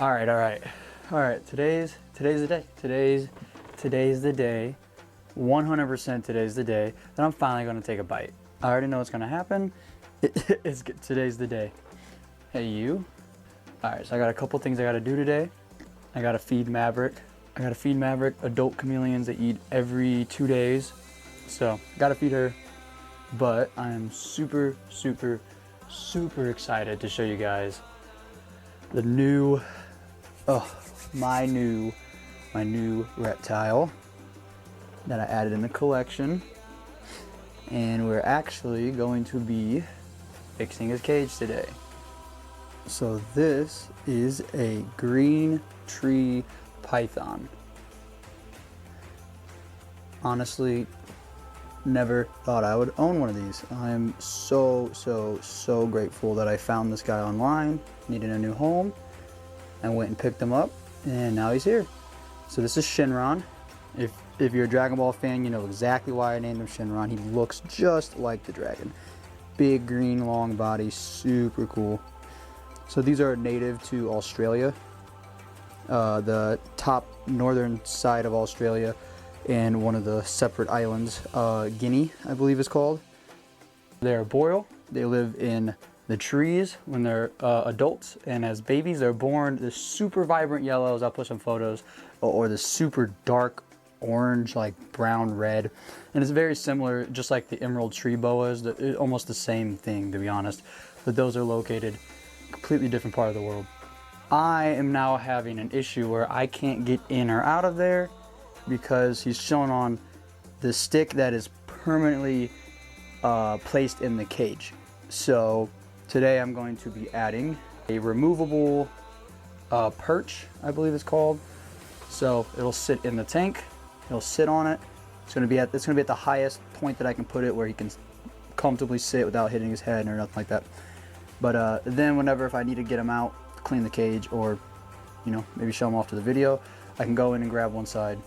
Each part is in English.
All right. Today's the day. Today's the day. 100% today's the day that I'm finally gonna take a bite. I already know what's gonna happen. Today's the day. Hey, you. All right, so I got a couple things I gotta do today. I gotta feed Maverick. Adult chameleons that eat every 2 days. So, gotta feed her. But I am super excited to show you guys the new, my new reptile that I added in the collection. And we're actually going to be fixing his cage today. So this is a green tree python. Honestly, never thought I would own one of these. I'm so grateful that I found this guy online, needed a new home, and went and picked him up, and now he's here. So this is Shenron. If you're a Dragon Ball fan, you know exactly why I named him Shenron. He looks just like the dragon. Big green long body, super cool. So these are native to Australia, the top northern side of Australia, and one of the separate islands, Guinea, I believe it's called. They're boreal. They live in the trees when they're adults, and as babies they're born the super vibrant yellows. I'll put some photos, or the super dark orange, like brown red, and it's very similar, just like the emerald tree boas. Almost the same thing, to be honest, but those are located completely different part of the world. I am now having an issue where I can't get in or out of there because he's shown on the stick that is permanently placed in the cage. So today I'm going to be adding a removable perch, I believe it's called. So it'll sit in the tank. He'll sit on it. It's gonna be at the highest point that I can put it, where he can comfortably sit without hitting his head or nothing like that. But then whenever, if I need to get him out, clean the cage, or maybe show him off to the video, I can go in and grab one side,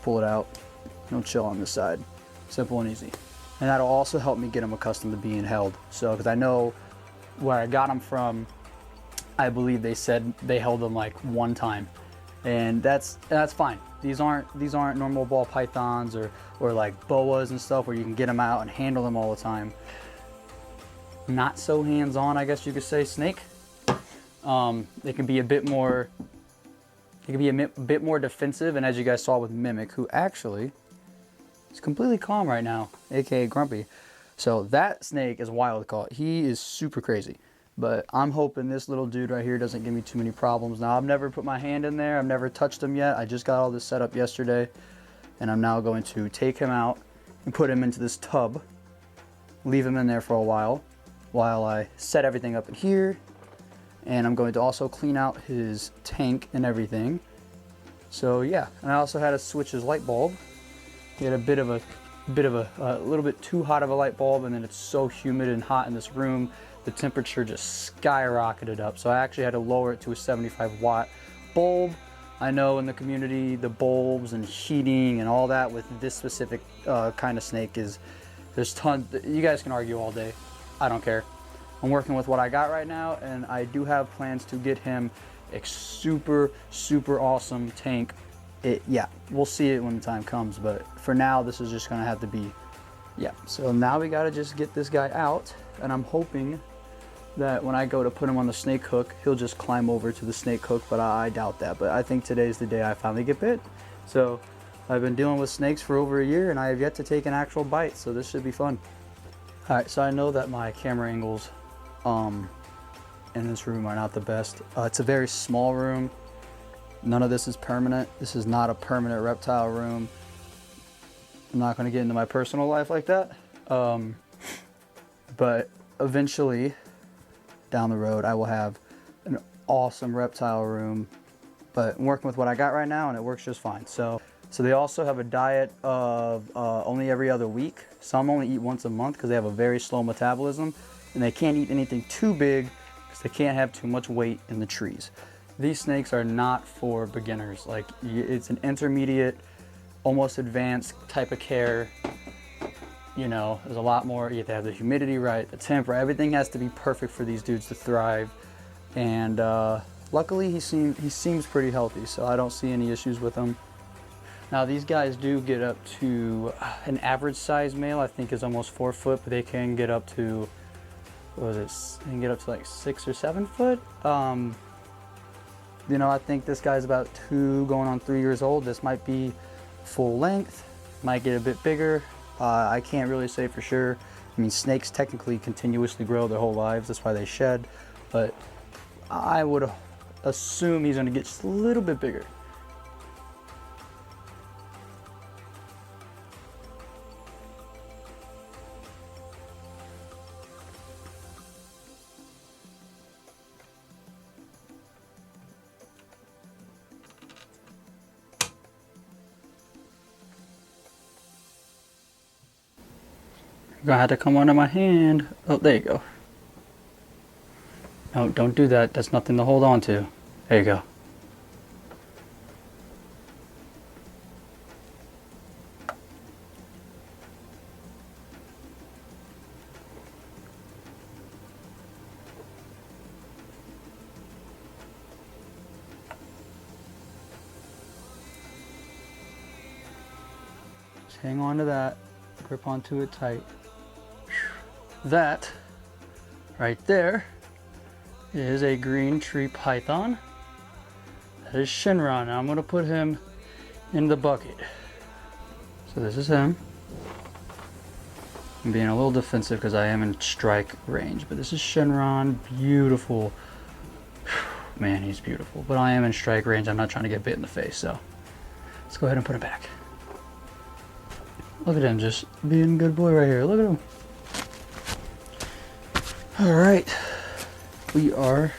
pull it out, and he'll chill on this side. Simple and easy. And that'll also help me get him accustomed to being held. So, because I know where I got him from, I believe they said they held him like one time, and that's fine. These aren't normal ball pythons or like boas and stuff where you can get them out and handle them all the time. Not so hands-on, I guess you could say, snake. They can be a bit more. It can be a bit more defensive, and as you guys saw with Mimic, who actually is completely calm right now, aka Grumpy. So that snake is wild caught. He is super crazy. But I'm hoping this little dude right here doesn't give me too many problems. Now, I've never put my hand in there. I've never touched him yet. I just got all this set up yesterday. And I'm now going to take him out and put him into this tub. Leave him in there for a while I set everything up in here. And I'm going to also clean out his tank and everything. So yeah, and I also had to switch his light bulb. He had a little bit too hot of a light bulb, and then it's so humid and hot in this room, the temperature just skyrocketed up. So I actually had to lower it to a 75 watt bulb. I know in the community, the bulbs and heating and all that with this specific kind of snake there's tons. You guys can argue all day. I don't care. I'm working with what I got right now, and I do have plans to get him a super awesome tank. Yeah, we'll see it when the time comes, but for now this is just gonna have to be, yeah. So now we gotta just get this guy out, and I'm hoping that when I go to put him on the snake hook, he'll just climb over to the snake hook, but I doubt that. But I think today's the day I finally get bit. So I've been dealing with snakes for over a year, and I have yet to take an actual bite, so this should be fun. All right, so I know that my camera angles in this room are not the best. It's a very small room. None of this is permanent. This is not a permanent reptile room. I'm not gonna get into my personal life like that. But eventually, down the road, I will have an awesome reptile room. But I'm working with what I got right now, and it works just fine. So they also have a diet of only every other week. Some only eat once a month because they have a very slow metabolism, and they can't eat anything too big because they can't have too much weight in the trees. These snakes are not for beginners. Like, it's an intermediate, almost advanced type of care. There's a lot more. You have to have the humidity right, the temp right. Everything has to be perfect for these dudes to thrive. And luckily he seems pretty healthy, so I don't see any issues with him. Now these guys do get up to an average size male, I think is almost 4 foot, but they can get up to, what was it? They can get up to like 6 or 7 foot. You know, I think this guy's about 2 going on 3 years old. This might be full length, might get a bit bigger. I can't really say for sure. I mean, snakes technically continuously grow their whole lives. That's why they shed. But I would assume he's going to get just a little bit bigger. You're gonna have to come under my hand. Oh, there you go. No, don't do that. That's nothing to hold on to. There you go. Just hang on to that. Grip onto it tight. That right there is a green tree python. That is Shenron. Now I'm going to put him in the bucket. So this is him. I'm being a little defensive because I am in strike range, but this is Shenron. Beautiful. Man, he's beautiful. But I am in strike range. I'm not trying to get bit in the face, so let's go ahead and put him back. Look at him, just being a good boy right here. Look at him. All right, we are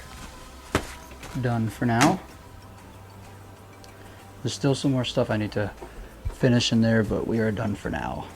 done for now. There's still some more stuff I need to finish in there, but we are done for now.